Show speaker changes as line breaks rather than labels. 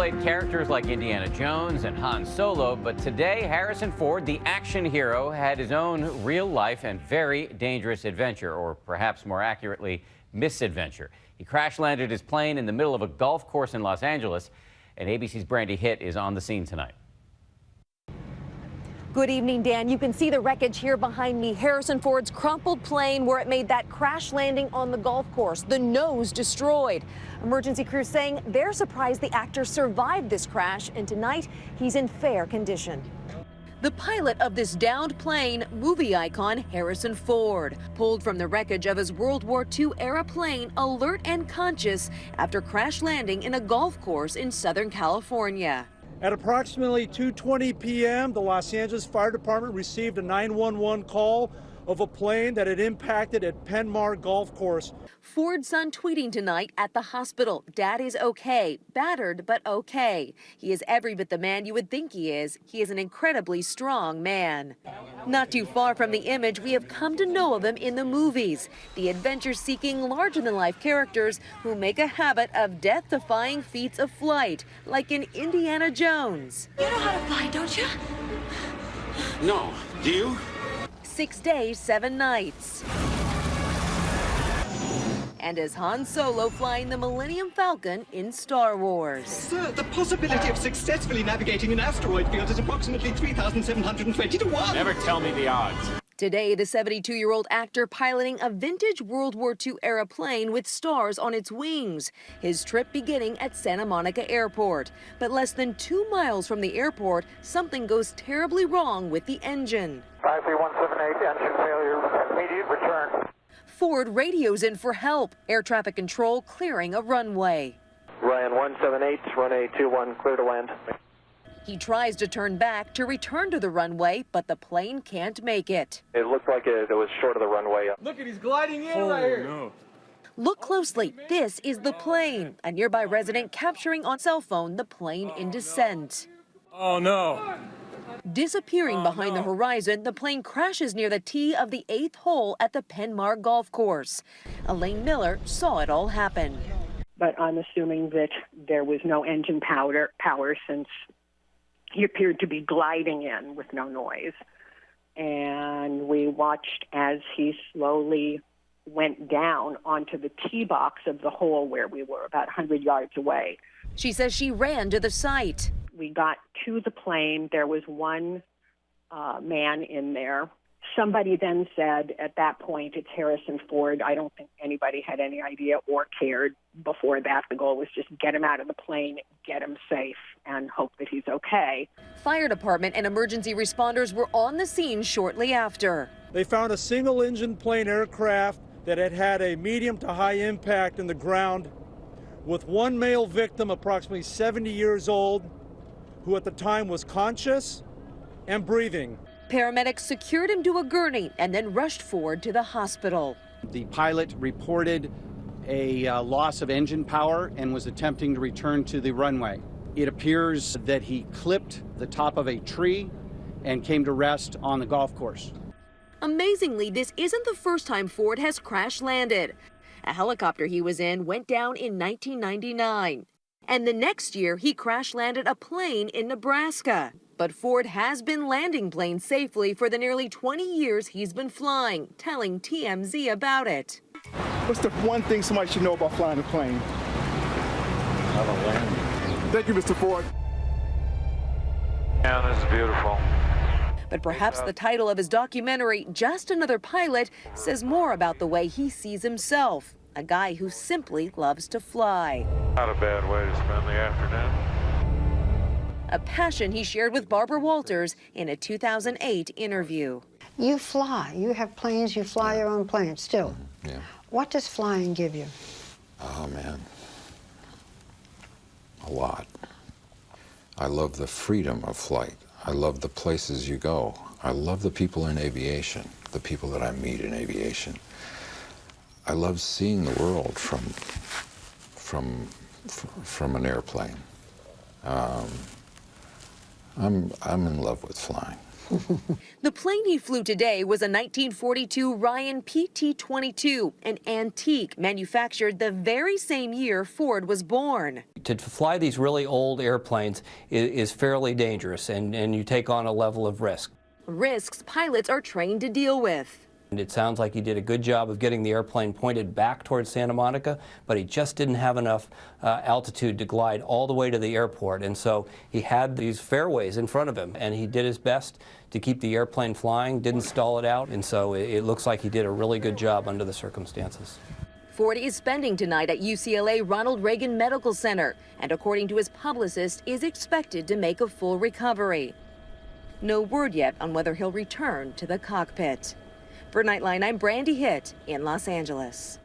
played characters like Indiana Jones and Han Solo, but today Harrison Ford, the action hero, had his own real-life and very dangerous adventure, or perhaps more accurately, misadventure. He crash-landed his plane in the middle of a golf course in Los Angeles, and ABC's Brandy Hitt is on the scene tonight.
Good evening, Dan. You can see the wreckage here behind me. Harrison Ford's crumpled plane where it made that crash landing on the golf course. The nose destroyed. Emergency crews saying they're surprised the actor survived this crash, and tonight he's in fair condition. The pilot of this downed plane, movie icon Harrison Ford, pulled from the wreckage of his World War II era plane, alert and conscious after crash landing in a golf course in Southern California.
At approximately 2:20 p.m., the Los Angeles Fire Department received a 911 call of a plane that had impacted at Penn Mar Golf Course.
Ford's son tweeting tonight at the hospital, "Dad is okay, battered but okay." He is every bit the man you would think he is. He is an incredibly strong man. Not too far from the image we have come to know of him in the movies, the adventure-seeking, larger-than-life characters who make a habit of death-defying feats of flight, like in Indiana Jones.
You know how to fly, don't you?
No. Do you?
6 days, 7 nights. And as Han Solo flying the Millennium Falcon in Star Wars.
Sir, the possibility of successfully navigating an asteroid field is approximately 3,720 to 1.
Never tell me the odds.
Today, the 72-year-old actor piloting a vintage World War II era plane with stars on its wings. His trip beginning at Santa Monica Airport. But less than 2 miles from the airport, something goes terribly wrong with the engine.
53178, engine failure, immediate return.
Ford radios in for help. Air traffic control clearing a runway.
Ryan 178, runway 21, clear to land.
He tries to turn back to return to the runway, but the plane can't make it.
It looked like it was short of the runway.
Look at, he's gliding in right here.
No.
Look closely. This is the plane. A nearby resident capturing on cell phone the plane in descent.
Oh, no.
Disappearing behind the horizon, the plane crashes near the tee of the 8th hole at the Penn Mar Golf Course. Elaine Miller saw it all happen.
But I'm assuming that there was no engine power since he appeared to be gliding in with no noise. And we watched as he slowly went down onto the tee box of the hole where we were, about 100 yards away.
She says she ran to the site.
We got to the plane. There was one man in there. Somebody then said at that point, it's Harrison Ford. I don't think anybody had any idea or cared before that. The goal was just get him out of the plane, get him safe, and hope that he's okay.
Fire department and emergency responders were on the scene shortly after.
They found a single-engine plane aircraft that had had a medium to high impact in the ground with one male victim, approximately 70 years old, who at the time was conscious and breathing.
Paramedics secured him to a gurney and then rushed Ford to the hospital.
The pilot reported a loss of engine power and was attempting to return to the runway. It appears that he clipped the top of a tree and came to rest on the golf course.
Amazingly, this isn't the first time Ford has crash landed. A helicopter he was in went down in 1999. And the next year, he crash landed a plane in Nebraska. But Ford has been landing planes safely for the nearly 20 years he's been flying, telling TMZ about it.
What's the one thing somebody should know about flying a plane?
How to land.
Thank you, Mr. Ford.
Yeah, this is beautiful.
But perhaps the title of his documentary, Just Another Pilot, says more about the way he sees himself. A guy who simply loves to fly.
Not a bad way to spend the afternoon.
A passion he shared with Barbara Walters in a 2008 interview.
You fly. You have planes. You fly your own plane still.
Yeah.
What does flying give you?
Oh, man. A lot. I love the freedom of flight. I love the places you go. I love the people in aviation, the people that I meet in aviation. I love seeing the world from an airplane. I'm in love with flying.
The plane he flew today was a 1942 Ryan PT-22, an antique manufactured the very same year Ford was born.
To fly these really old airplanes is fairly dangerous, and you take on a level of risk.
Risks pilots are trained to deal with.
And it sounds like he did a good job of getting the airplane pointed back towards Santa Monica, but he just didn't have enough altitude to glide all the way to the airport. And so he had these fairways in front of him, and he did his best to keep the airplane flying, didn't stall it out, and so it looks like he did a really good job under the circumstances.
Ford is spending tonight at UCLA Ronald Reagan Medical Center, and according to his publicist, is expected to make a full recovery. No word yet on whether he'll return to the cockpit. For Nightline, I'm Brandy Hitt in Los Angeles.